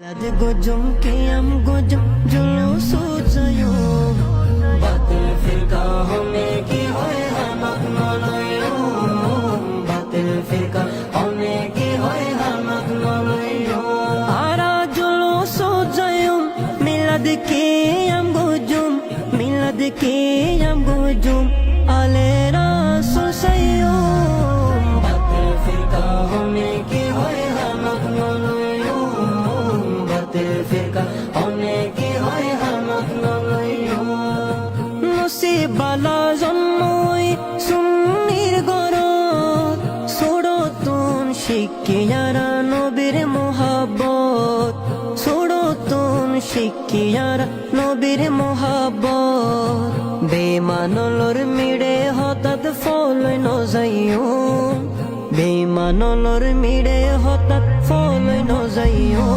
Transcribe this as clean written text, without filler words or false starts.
गजम के हम गजम जुलूस जायो बातिल फिरका हमें की होए हमक नलयो बातिल फिरका हमें की होए हमक नलयो आरा जुलूस जायो मिलाद के हम गजम आले रासूल सयो बातिल फिरका हमें की होए हमक नलयो फिरका हमें की হয় হামক নলয়ো নসিবালা জন্মই সুন্নির গরত ছোড়তুন শিকিয়ারা নবীর মোহাব্বত ছোড়তুন শিকিয়ারা নবীর মোহাব্বত বেমানলর মিড়ে হঠাৎ ফলই নজাইও বেমানলর মিড়ে হঠাৎ ফলই নজাইও